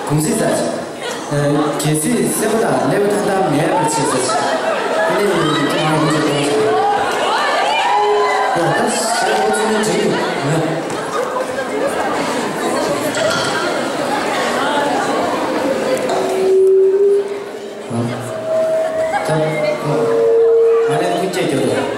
공시자지. 계시 세보다 레버탄다 매를 치듯이. 근데 좀 많이 보죠. 야, 다시 세보면 저기. 만약에 굉장히 겨워.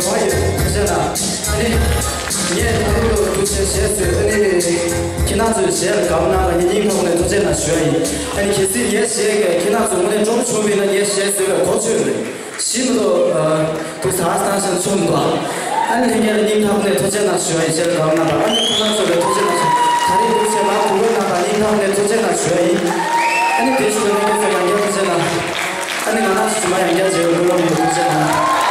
Сегодня не 기나주 시에 가문나가 인인가문에 도제나 쉬어이 아니 기스 예시에게 기나주 문에 좀 주면은 예시에서 고추를 시부도 그 사스탄선 좀도 아니 그냥 인인가문에 도제나 쉬어이 제가 가문나가 아니 기나주를 도제나 다리 도제나 그거나가 인인가문에 도제나 쉬어이 아니 대주변에 계속 양겨 도제나 아니 나나스 주말 양겨 제가 물론 도제나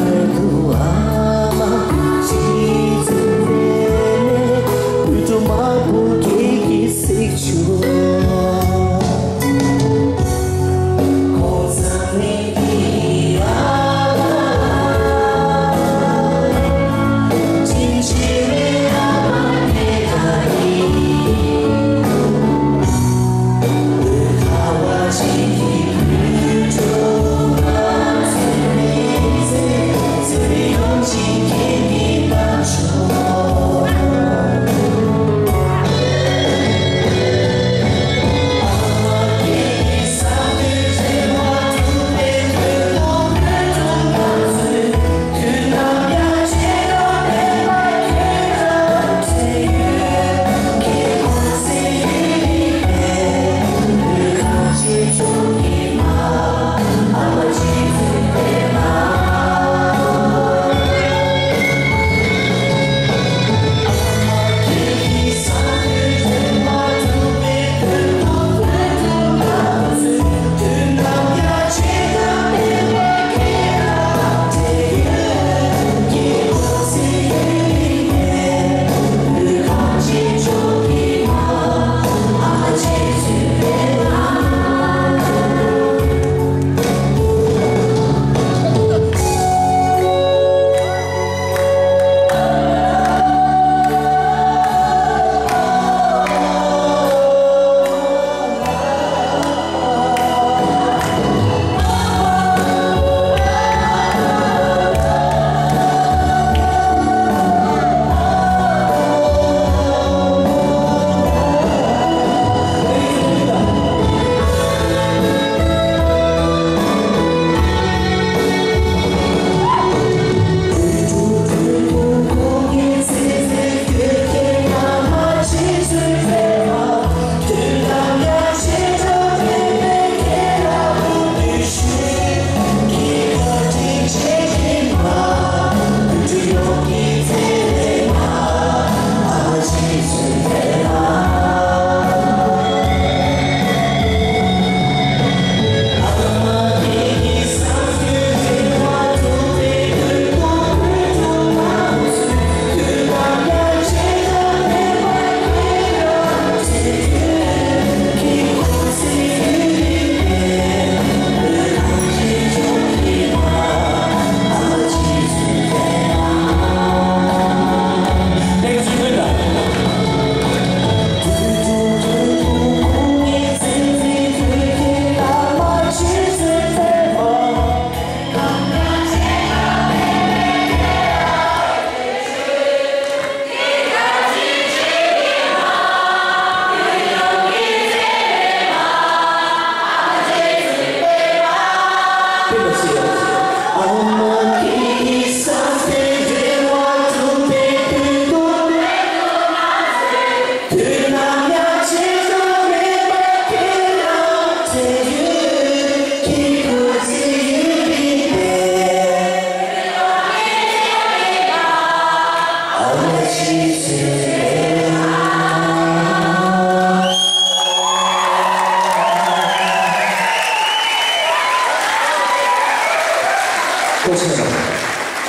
Perlu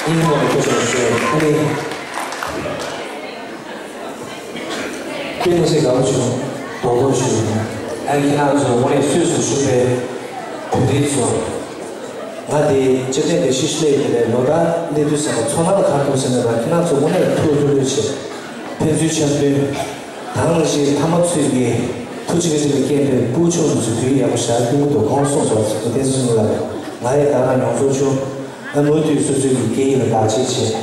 英文的歌手是编的这个曲多过去，俺听到说我的岁数是被不对说，我的这边的是谁的？我把那就是从哪个看出生的吧？听到说我那个土著的是，平时相对，当时他们这边土著的这个给的补充是对呀，不是按我都刚说说，这点是什么来的？我也当然用说出，俺我对说这个给一个大姐姐，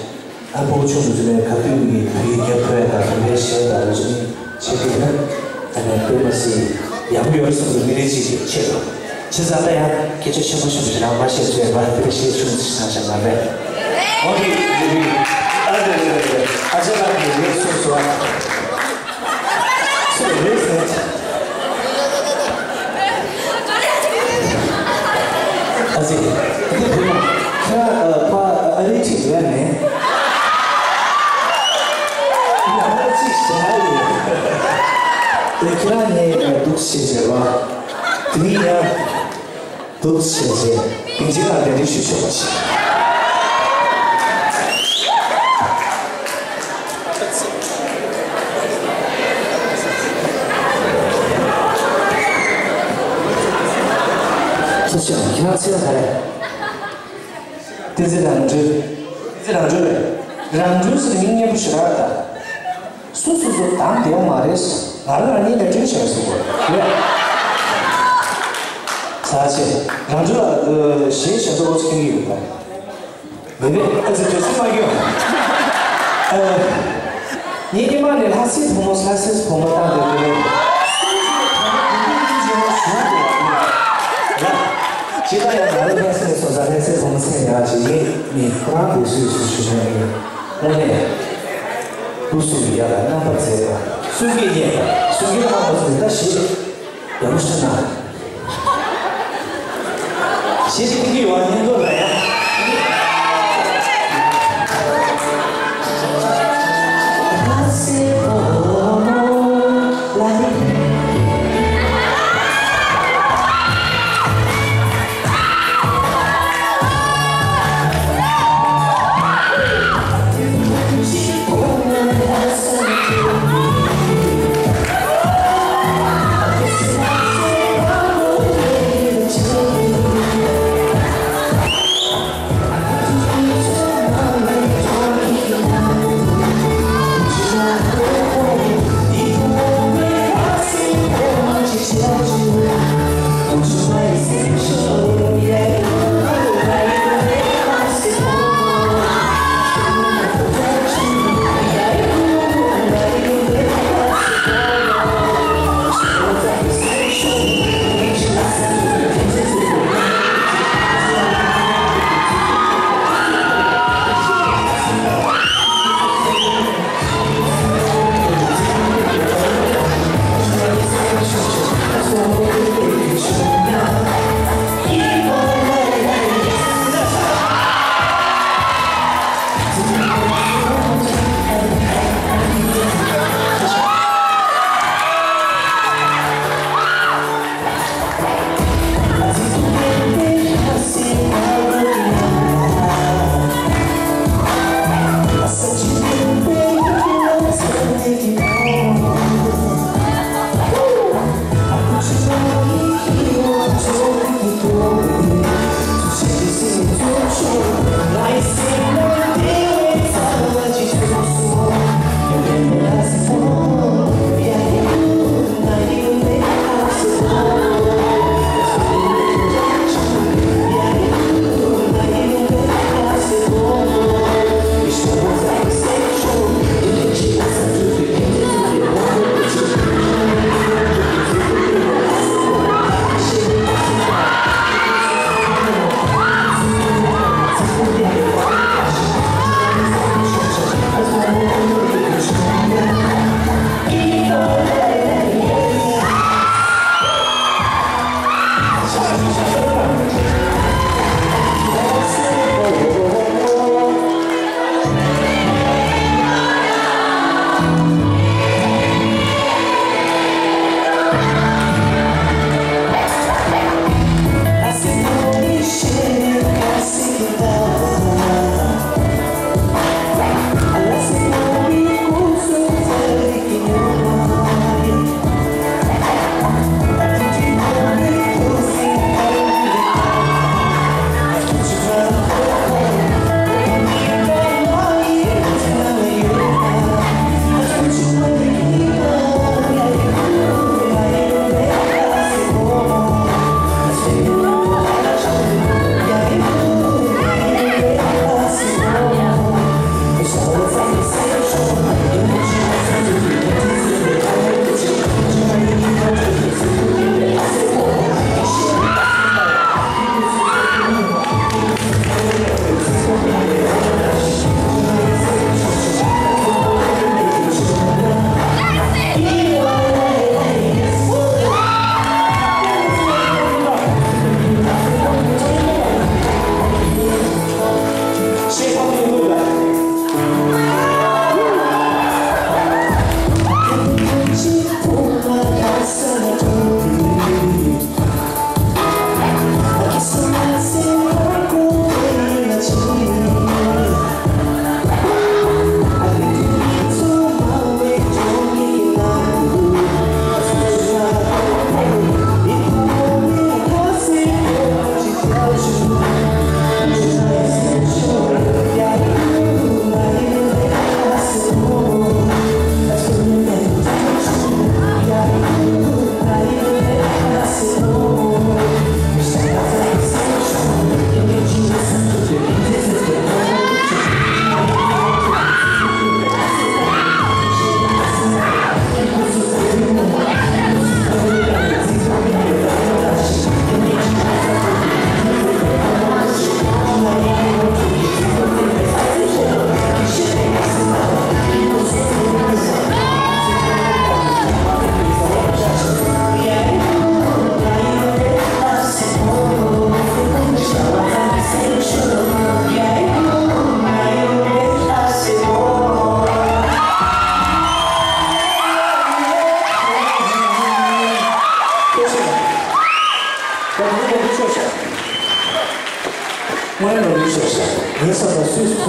俺补充的这边看对的对要不然他特别写的这里，这个呢，咱们对的是杨元是不是没得几个切了？其实俺们呀，给这什么什么，然后把写出来，把这个写出来是啥什么呗？OK，对，而且呢，你说，是不是？而且，你不用，他把你请出来没？你让他记啥哩？你看你读写着吧，对呀。都写着，并且那边的需求起。这小你看这才来，对这两只嘞，两只是明年不是那的，说当掉嘛的是，俺你的真想是我，对。而且，让这谁想说我是挺有的，对不对？这就是嘛有。你给嘛的，他是什么？他是什么当的对不对？其他人哪个公司说啥？他是什么菜呀？其实你不然不是什么的，我呢不属于呀，那不这个，属于你，属于他不是，但是不是呢？谢谢你有啊，你过来呀。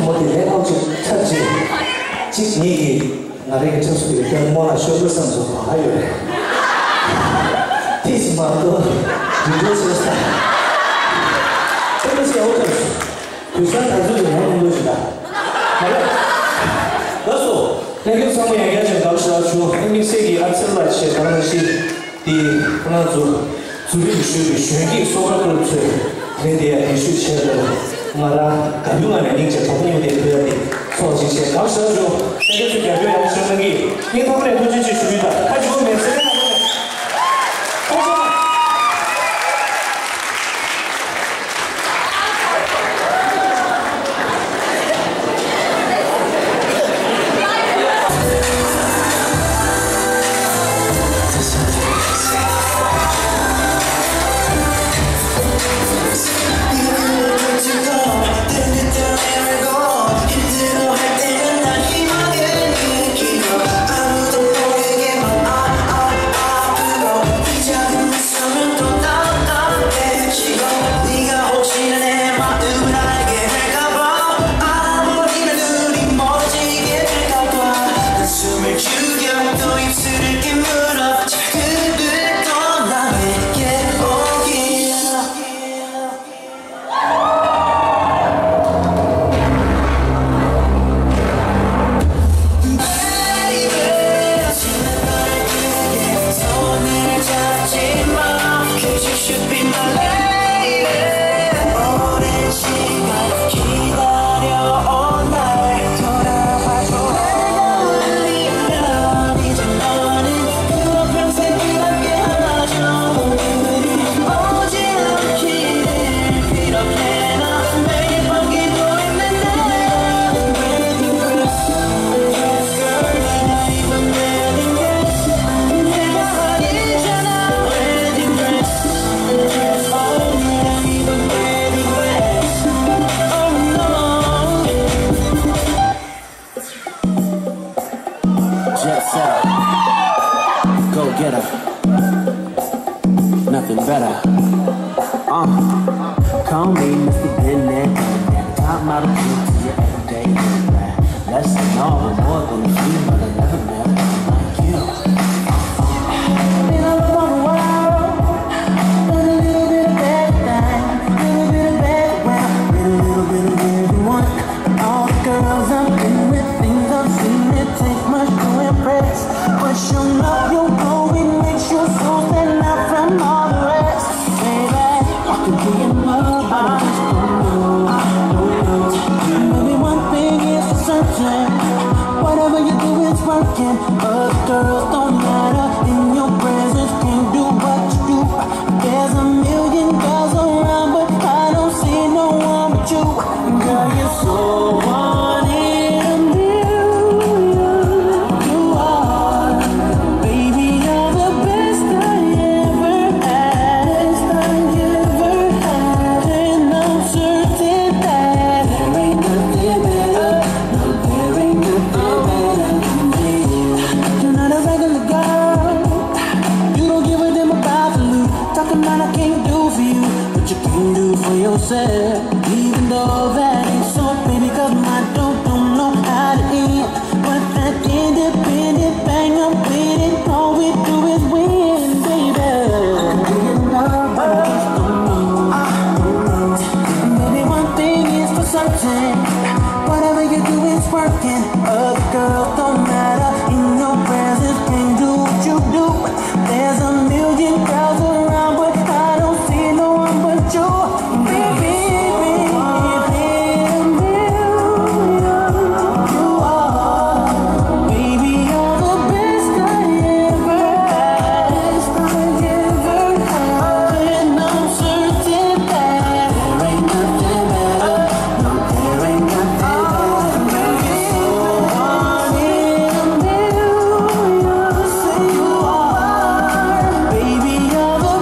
못해 내가 좀 찾지. 직 얘기 나에게 접속이 되는 뭐나 쇼부선 좀 하요. 티스마도 유저스다. 그것이 어쩌지? 부산 단순히 하는 것이다. 그래서 내가 상무 얘기하신 감시하주 행리세기 안셀라치 다른 것이 이 하나 주리 주리 쉬기 소각을 쳐 내대야 이슈 체를 말아 가능한 인제 법령에 대해 소식에 감시하주 내가 좀 배워야 하는 게 인터넷 도지지 주의다. 가지고 메시지 nothing better. Call me Mr. Bennett, top model to your everyday man. Less than all, more than a few, but I never met like you. Been all over the world, done a little bit of everything, little bit of everywhere, been a little bit of everyone. All the girls I've been with, things I've seen, it takes much to impress. But you'll know you're going, makes your soul stand out from all the rest. Baby, I could be in love, but I just don't know. Maybe one thing is for certain, whatever you do is working. Other girls don't matter, in your presence can't do what you do. There's a million girls around, but I don't see no one but you. Girl, you're so one in a million. You are, baby, you're the best I ever had, and I'm certain that there ain't nothing better. No, there ain't nothing better than me. You're not a regular girl, you don't give a damn about the loot. Talking about I can't do for you, but you can do for yourself. Even though that ain't so, baby, cause my dope don't know how to end. But that independent thing I'm with it, all we do is win, baby. I could be in love, but I just don't know. And baby, one thing is for certain, whatever you do is working. Other girls don't matter, in your presence can't do what you do. There's a million girls around, but I don't see no one but you. Baby, you are, baby, you're the best I ever had, and I'm certain that there ain't nothing better. No, there ain't nothing better. You're one in a million. Say you are, baby, you're the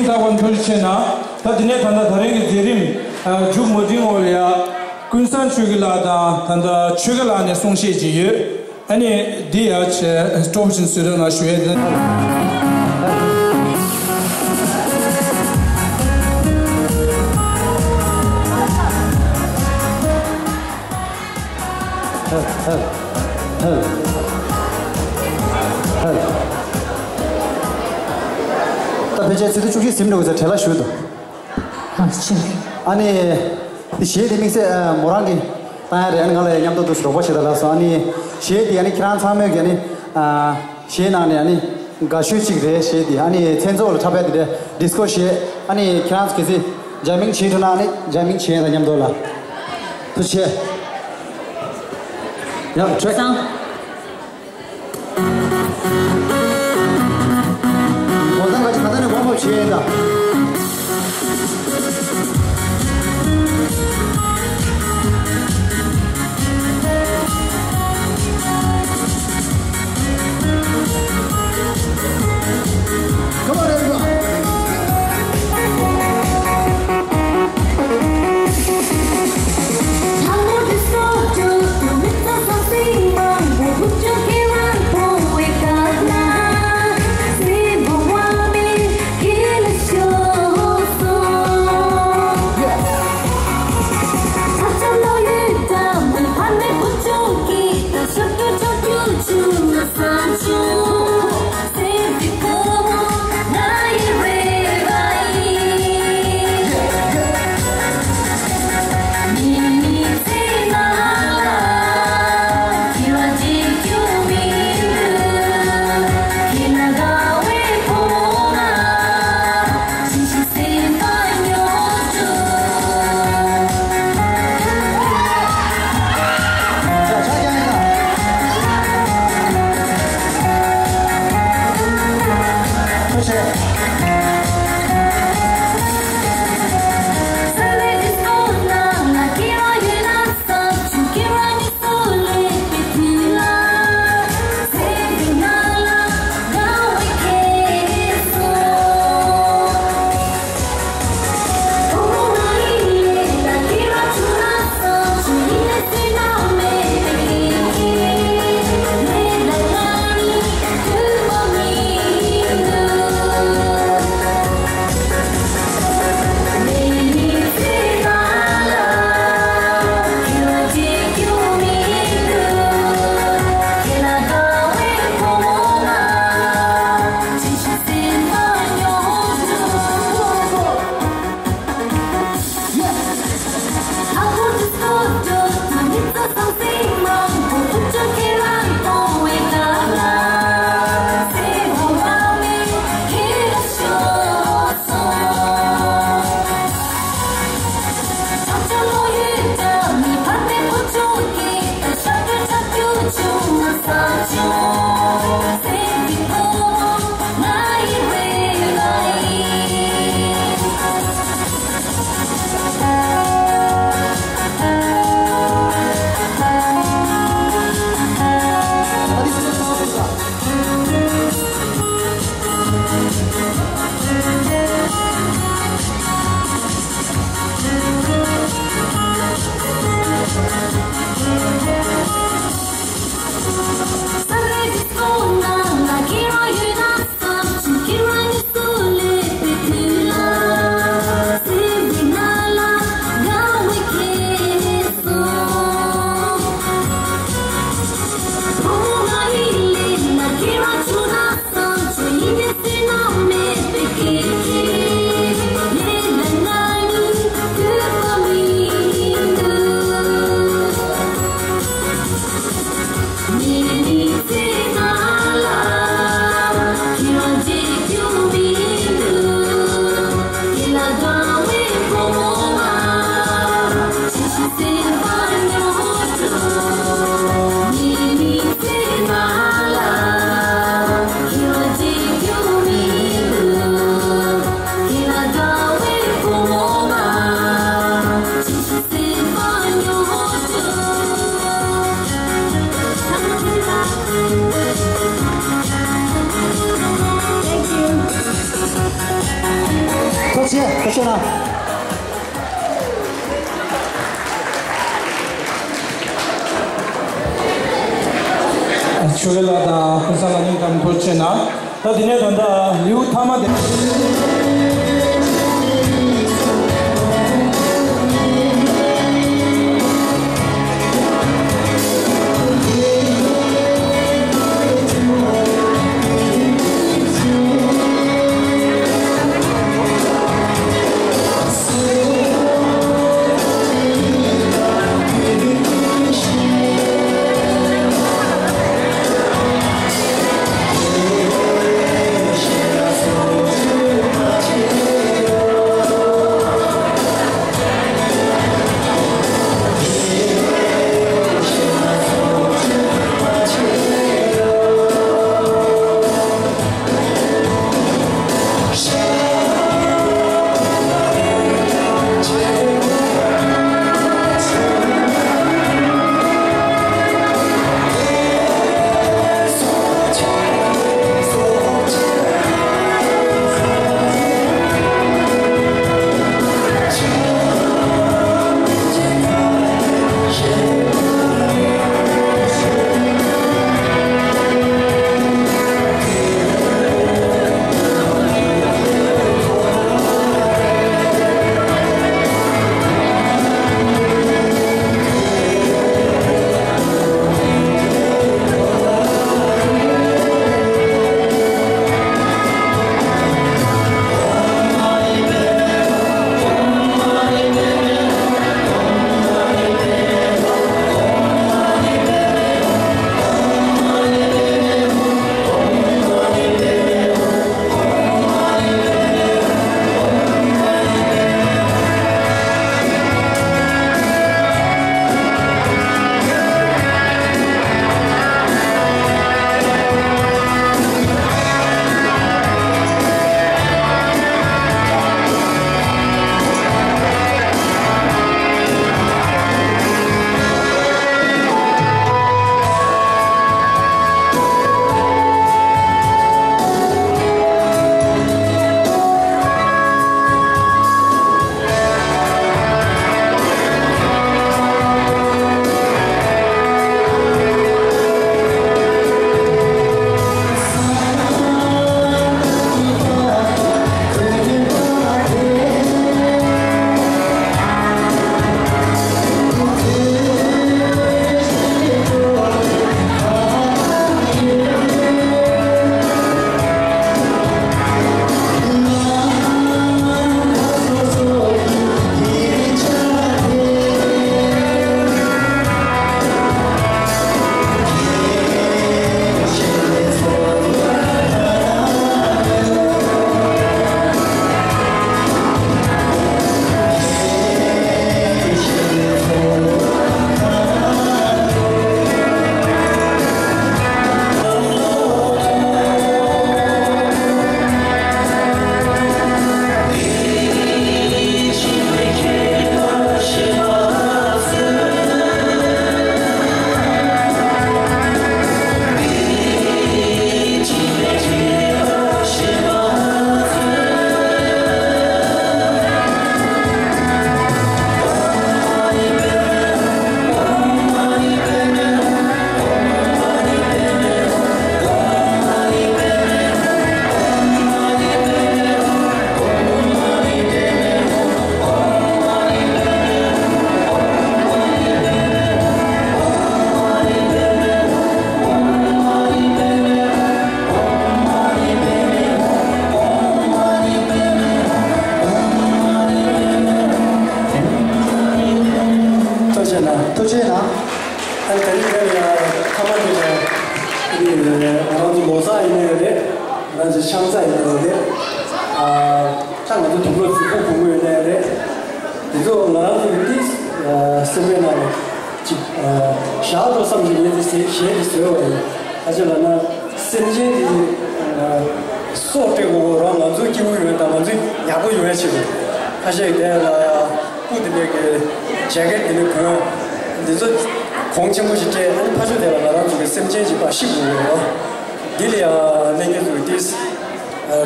Taiwan China, Tatina Tanda Taring Jerim, Jumoding Olia, Kunstan Chugilada, Tanda Chugilane Songshi, any DH Thompson student are Sweden. 배제 지도 쪽이 심노가 텔라 쇼도 아니 시에디 믹세 모랑기 타야레 안갈에 냠도 도 로바시달라서 아니 시에디 아니 크란 사메게 아니 시에나네 아니 가슈치그레 시에디 아니 텐조를 잡아야 디스코 시에 아니 크란스 기지 자밍 치르나니 자밍 치에다 냠도라 그치 야 트랙 가다는 뭐뭐 지혜다. Come on, everyone. 说呢？ 추gel라다 부산의 감 도체나 더 디네 돈다 리우 타마데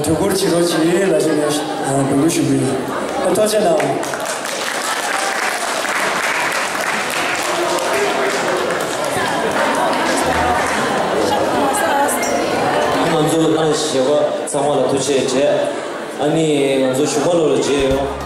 Tokor Chirochi, Lajinesh, Bulushubri. 多谢了。먼저 나는 시가 상황을 도체제 아니 먼저 슈퍼로를 제요